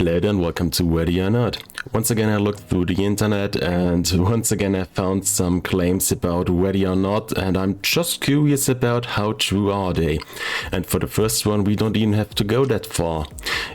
Hello and welcome to Ready or Not. Once again I looked through the internet and once again I found some claims about Ready or Not, and I'm just curious about how true are they. And for the first one we don't even have to go that far.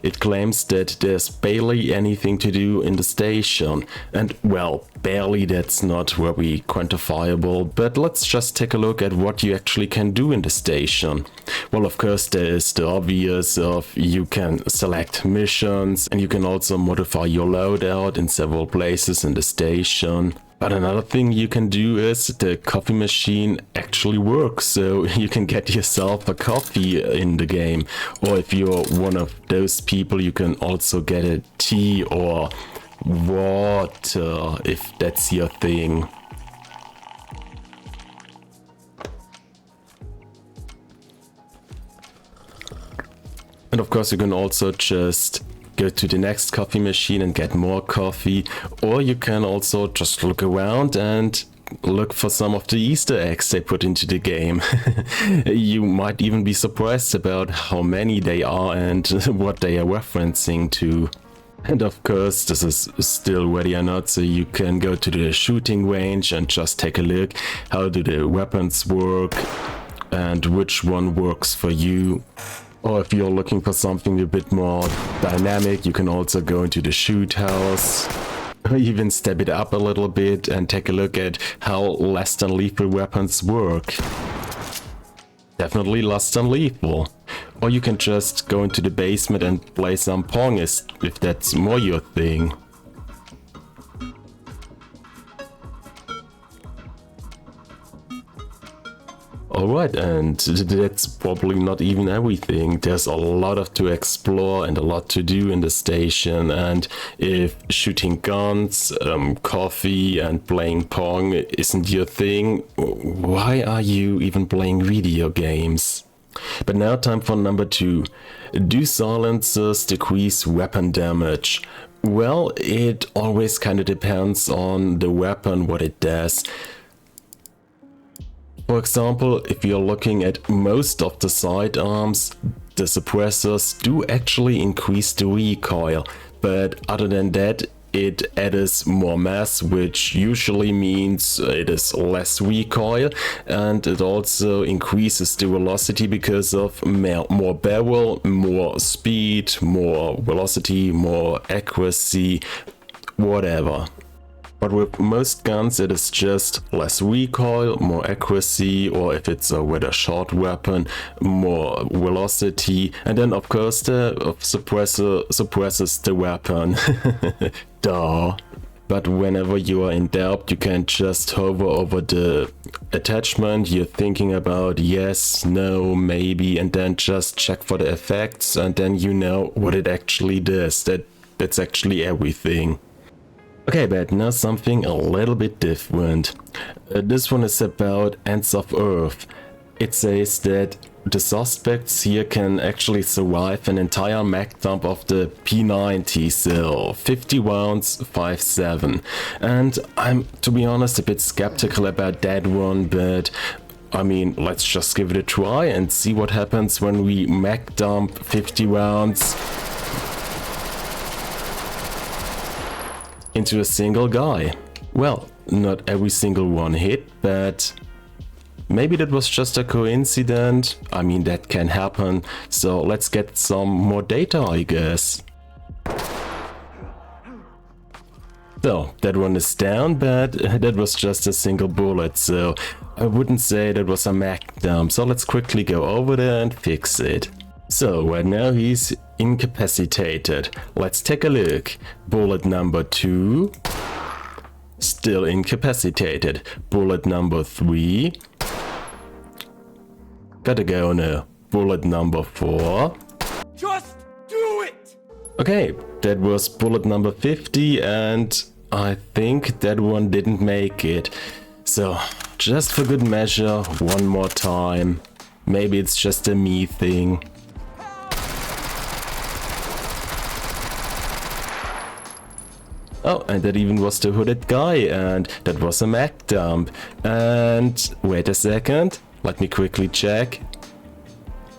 It claims that there's barely anything to do in the station. And well, barely, that's not very quantifiable, but let's just take a look at what you actually can do in the station. Well, of course there is the obvious of you can select missions and you can also modify your loadout in several places in the station. But another thing you can do is the coffee machine actually works, so you can get yourself a coffee in the game. Or if you're one of those people, you can also get a tea or water, if that's your thing. And of course you can also just go to the next coffee machine and get more coffee, or you can also just look around and look for some of the Easter eggs they put into the game. You might even be surprised about how many they are and what they are referencing to. And of course this is still Ready or Not, so you can go to the shooting range and just take a look how do the weapons work and which one works for you. Or if you're looking for something a bit more dynamic, you can also go into the shoot house, or even step it up a little bit and take a look at how less than lethal weapons work. Definitely less than lethal. Or you can just go into the basement and play some Pong if that's more your thing. Alright, and that's probably not even everything. There's a lot to explore and a lot to do in the station, and if shooting guns, coffee and playing Pong isn't your thing, why are you even playing video games? But now time for number 2. Do silencers decrease weapon damage? Well, it always kinda depends on the weapon, what it does. For example, if you're looking at most of the sidearms, the suppressors do actually increase the recoil, but other than that, it adds more mass, which usually means it is less recoil, and it also increases the velocity because of more barrel, more speed, more velocity, more accuracy, whatever. But with most guns it is just less recoil, more accuracy, or if it's a rather short weapon, more velocity, and then of course the suppressor suppresses the weapon. Duh. But whenever you are in doubt, you can just hover over the attachment you're thinking about, yes, no, maybe, and then just check for the effects, and then you know what it actually does. That's actually everything. Okay, but now something a little bit different. This one is about Ends of Earth. It says that the suspects here can actually survive an entire mag dump of the P90, so 50 rounds, 5.7. And I'm, to be honest, a bit skeptical about that one, but I mean, let's just give it a try and see what happens when we mag dump 50 rounds into a single guy. Well, not every single one hit, but maybe that was just a coincidence. I mean, that can happen, so let's get some more data, I guess. So, that one is down, but that was just a single bullet, so I wouldn't say that was a mag dump, so let's quickly go over there and fix it. So, right now he's incapacitated. Let's take a look. Bullet number 2. Still incapacitated. Bullet number 3. Gotta go now. Bullet number 4. Just do it! Okay, that was bullet number 50, and I think that one didn't make it. So, just for good measure, one more time. Maybe it's just a me thing. Oh, and that even was the hooded guy, and that was a mag dump. And wait a second, let me quickly check.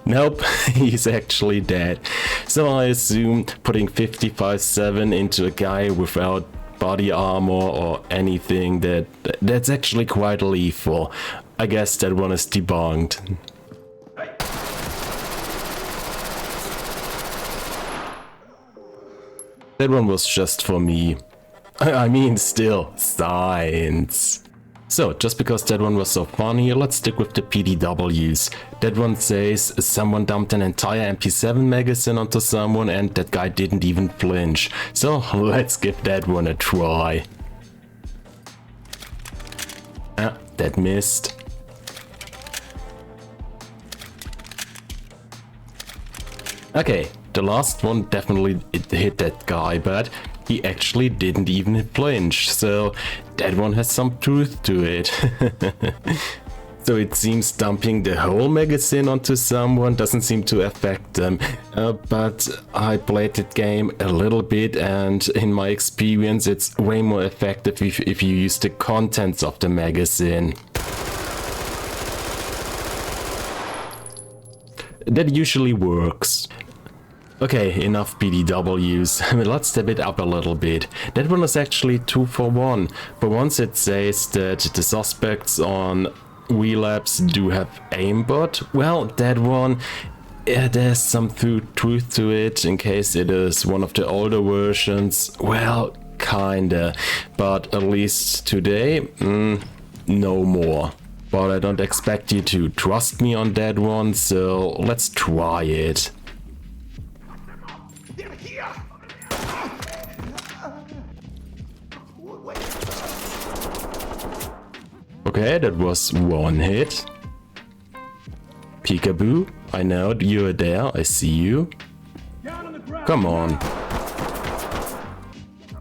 Nope, he's actually dead. So I assume putting 55-7 into a guy without body armor or anything, that's actually quite lethal. I guess that one is debunked. That one was just for me. I mean, still, science. So, just because that one was so funny, let's stick with the PDWs. That one says someone dumped an entire MP7 magazine onto someone and that guy didn't even flinch. So, let's give that one a try. Ah, that missed. Okay, the last one definitely hit that guy, but he actually didn't even flinch, so that one has some truth to it. So it seems dumping the whole magazine onto someone doesn't seem to affect them, but I played that game a little bit and in my experience it's way more effective if you use the contents of the magazine. That usually works. Okay, enough PDWs. Let's step it up a little bit. That one is actually 2 for 1. For once it says that the suspects on relapse do have aimbot. Well, that one, there's some truth to it in case it is one of the older versions. Well, kinda. But at least today, no more. But I don't expect you to trust me on that one, so let's try it. Okay, that was one hit. Peekaboo, I know you're there, I see you. Come on.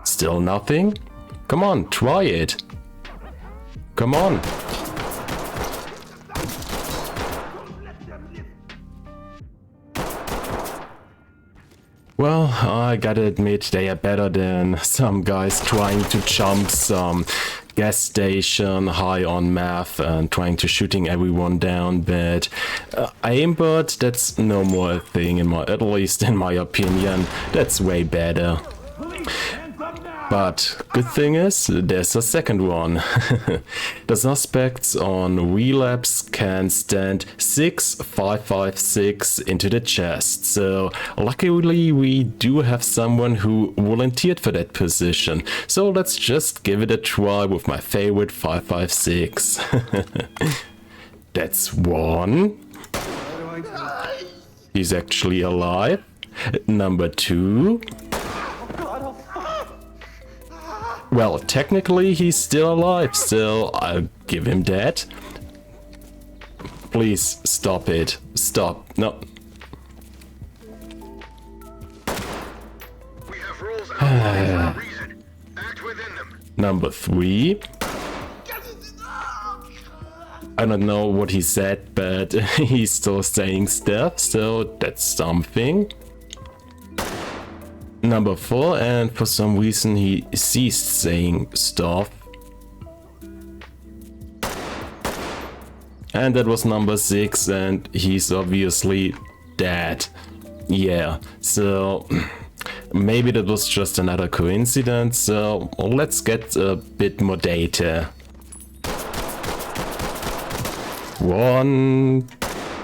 Still nothing? Come on, try it. Come on. Well, I gotta admit they are better than some guys trying to jump some gas station high on math and trying to shooting everyone down, but aimbot, that's no more a thing at least in my opinion. That's way better. But good thing is, there's a second one. The suspects on relapse can stand 6-5-5-6 into the chest. So luckily we do have someone who volunteered for that position. So let's just give it a try with my favorite 5-5-6. That's one. He's actually alive. Number 2. Well, technically he's still alive, so I'll give him that. Please, stop it. Stop. No. We have rules outlined for a reason. Act within them. Number 3. I don't know what he said, but he's still saying stuff, so that's something. Number 4, and for some reason he ceased saying stuff. And that was number 6, and he's obviously dead. Yeah, so maybe that was just another coincidence, so let's get a bit more data. 1,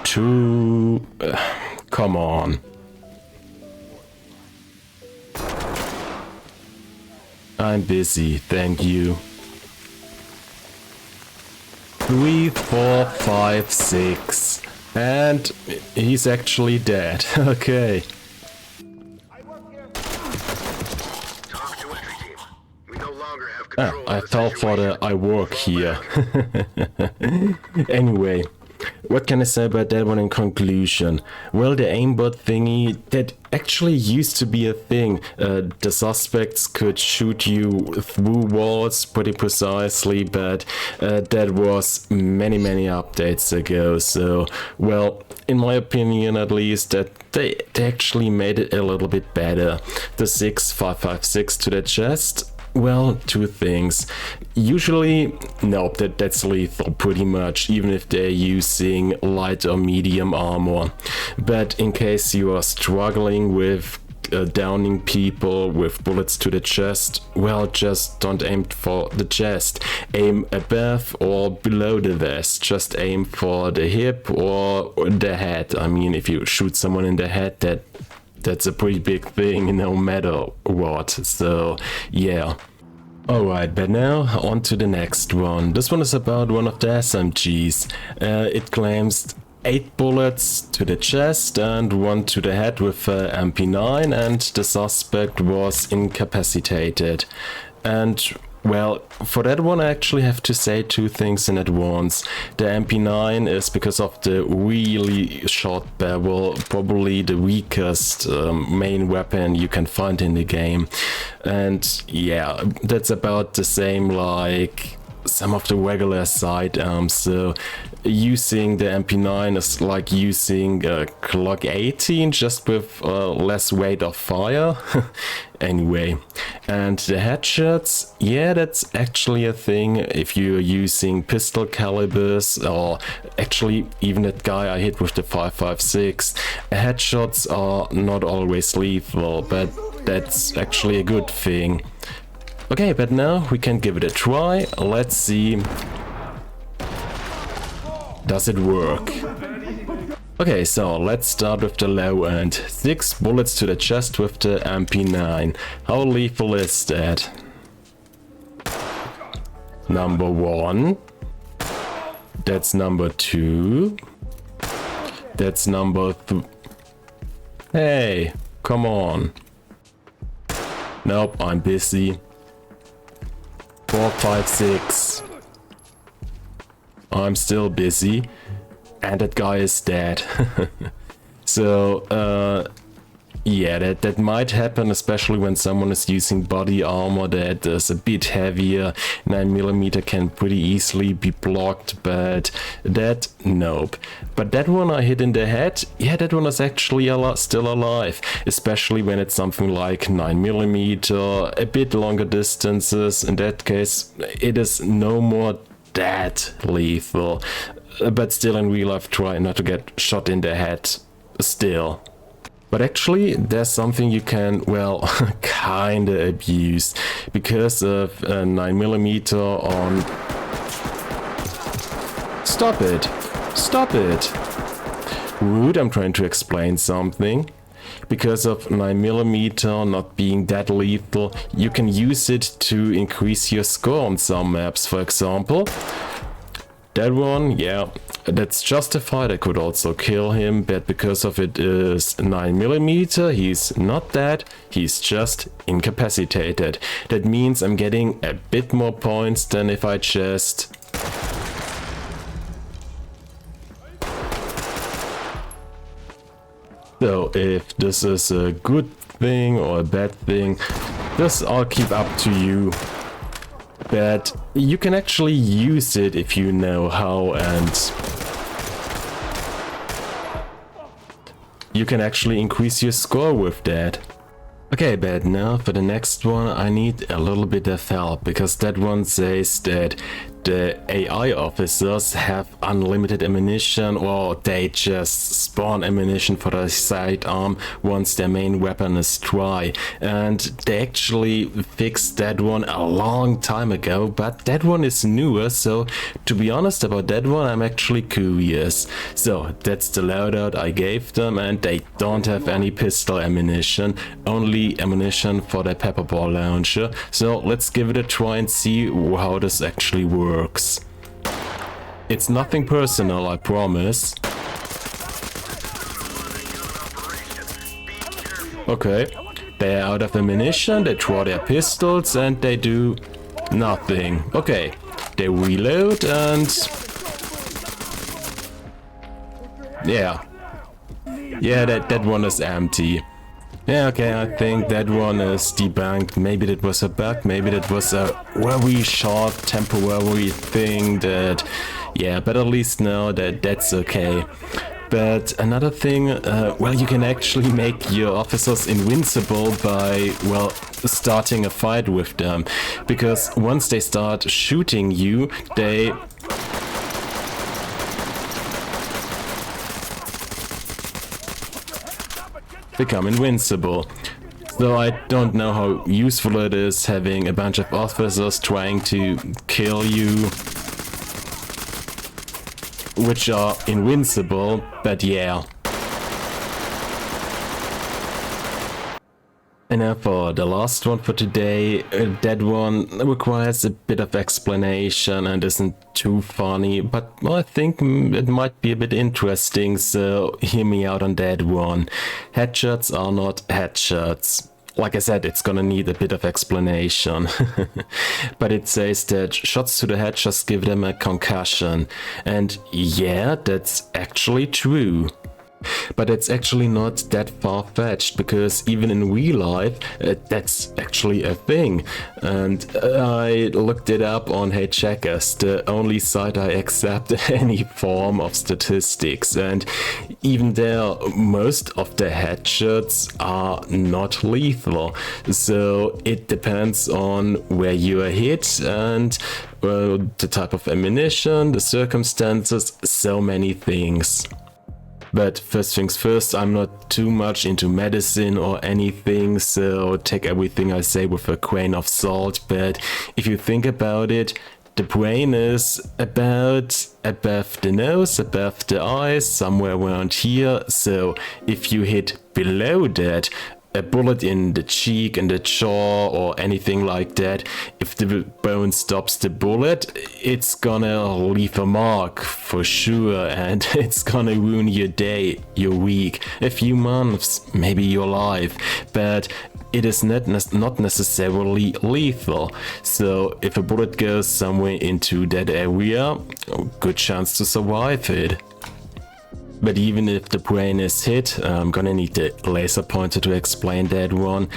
2, come on. I'm busy, thank you. 3, 4, 5, 6. And he's actually dead. Okay. Talk to entry team. We no longer have control I of the fell for the situation. I work here. Anyway, what can I say about that one in conclusion? Well, the aimbot thingy, that actually used to be a thing. The suspects could shoot you through walls pretty precisely, but that was many updates ago. So, well, in my opinion at least, that they actually made it a little bit better. The 6-5-5-6 to the chest, Well, two things. Usually, nope, that's lethal pretty much, even if they're using light or medium armor. But in case you are struggling with downing people with bullets to the chest, well, just don't aim for the chest. Aim above or below the vest. Just aim for the hip or the head. I mean, if you shoot someone in the head, that's a pretty big thing no matter what. So yeah. Alright, but now on to the next one. This one is about one of the SMGs. It claims 8 bullets to the chest and 1 to the head with MP9, and the suspect was incapacitated. And well, for that one I actually have to say two things in advance. The MP9 is, because of the really short barrel, probably the weakest main weapon you can find in the game. And yeah, that's about the same like some of the regular sidearms. So using the MP9 is like using a Glock 18, just with less weight of fire. Anyway, and the headshots, yeah, that's actually a thing if you're using pistol calibers, or actually even that guy I hit with the 5.56. Headshots are not always lethal, but that's actually a good thing. Okay, but now we can give it a try. Let's see. Does it work? Okay, so let's start with the low end. 6 bullets to the chest with the MP9. How lethal is that? Number 1. That's number 2. That's number 3. Hey, come on. Nope, I'm busy. 4, 5, 6. I'm still busy. And that guy is dead. So, yeah, that might happen, especially when someone is using body armor that is a bit heavier. 9mm can pretty easily be blocked, but that, nope. But that one I hit in the head, yeah, that one is actually still alive. Especially when it's something like 9mm, a bit longer distances. In that case, it is no more that lethal. But still, in real life, try not to get shot in the head still. But actually, there's something you can, well, kinda abuse. Because of 9mm on... Stop it! Stop it! Rude, I'm trying to explain something. Because of 9mm not being that lethal, you can use it to increase your score on some maps, for example. That one, yeah, that's justified. I could also kill him, but because of it is 9mm, he's not dead, he's just incapacitated. That means I'm getting a bit more points than if I just... So if this is a good thing or a bad thing, this I'll keep up to you. But you can actually use it if you know how, and you can actually increase your score with that. Okay, but now for the next one I need a little bit of help, because that one says that the AI officers have unlimited ammunition, or they just spawn ammunition for their sidearm once their main weapon is dry. And they actually fixed that one a long time ago, but that one is newer, so to be honest about that one I'm actually curious. So that's the loadout I gave them, and they don't have any pistol ammunition, only ammunition for their pepperball launcher. So let's give it a try and see how this actually works. It's nothing personal, I promise. Okay, they're out of ammunition, they draw their pistols and they do nothing. Okay, they reload and... yeah, that one is empty. Yeah, okay, I think that one is debunked. Maybe that was a bug, maybe that was a very short temporary thing that... yeah, but at least now that that's okay. But another thing, well, you can actually make your officers invincible by, well, starting a fight with them. Because once they start shooting you, they become invincible. So I don't know how useful it is having a bunch of officers trying to kill you, which are invincible, but yeah. And now for the last one for today, that one requires a bit of explanation and isn't too funny, but I think it might be a bit interesting, so hear me out on that one. Headshots are not headshots. Like I said, it's gonna need a bit of explanation. But it says that shots to the head just give them a concussion. And yeah, that's actually true. But it's actually not that far-fetched, because even in real life, that's actually a thing. And I looked it up on Hey Checkers, the only site I accept any form of statistics. And even there, most of the headshots are not lethal. So it depends on where you are hit and the type of ammunition, the circumstances, so many things. But first things first, I'm not too much into medicine or anything, so take everything I say with a grain of salt. But if you think about it, the brain is about above the nose, above the eyes, somewhere around here. So if you hit below that, a bullet in the cheek, in the jaw, or anything like that, if the bone stops the bullet, it's gonna leave a mark for sure, and it's gonna ruin your day, your week, a few months, maybe your life. But it is not necessarily lethal. So if a bullet goes somewhere into that area, good chance to survive it. But even if the brain is hit, I'm gonna need the laser pointer to explain that one.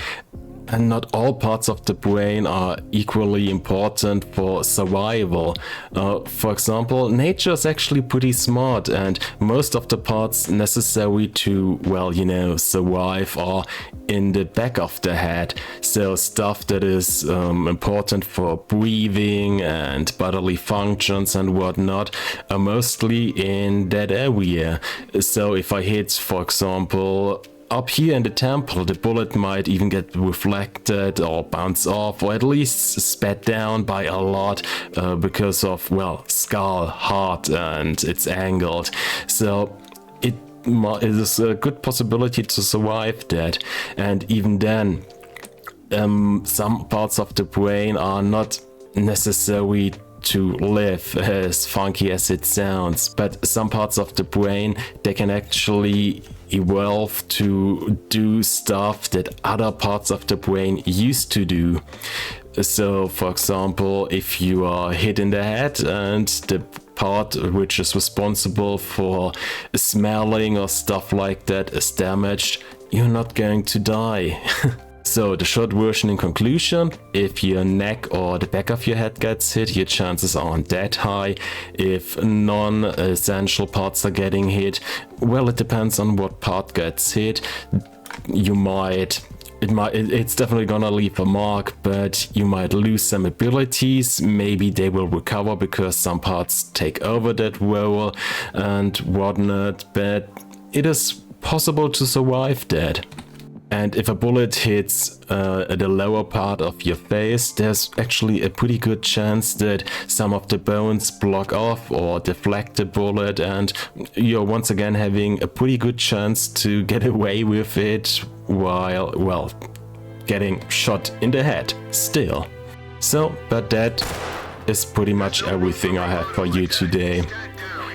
And not all parts of the brain are equally important for survival. For example, nature is actually pretty smart, and most of the parts necessary to, well, you know, survive are in the back of the head. So stuff that is important for breathing and bodily functions and whatnot are mostly in that area. So if I hit, for example, up here in the temple, the bullet might even get reflected or bounce off, or at least sped down by a lot because of, well, skull, heart, and it's angled. So it is a good possibility to survive that. And even then, some parts of the brain are not necessary to live, as funky as it sounds, but some parts of the brain, they can actually evolve to do stuff that other parts of the brain used to do. So for example, if you are hit in the head and the part which is responsible for smelling or stuff like that is damaged, you're not going to die. So the short version in conclusion, if your neck or the back of your head gets hit, your chances aren't that high. If non-essential parts are getting hit, well, it depends on what part gets hit. It's definitely gonna leave a mark, but you might lose some abilities. Maybe they will recover because some parts take over that role and whatnot, but it is possible to survive that. And if a bullet hits the lower part of your face, there's actually a pretty good chance that some of the bones block off or deflect the bullet, and you're once again having a pretty good chance to get away with it while, well, getting shot in the head still. So, but that is pretty much everything I have for you today.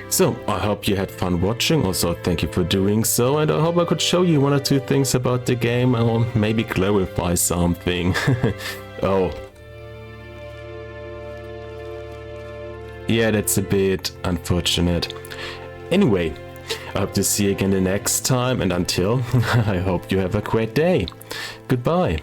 So, I hope you had fun watching, also thank you for doing so, and I hope I could show you one or two things about the game, or maybe clarify something. Oh. Yeah, that's a bit unfortunate. Anyway, I hope to see you again the next time, and until, I hope you have a great day. Goodbye.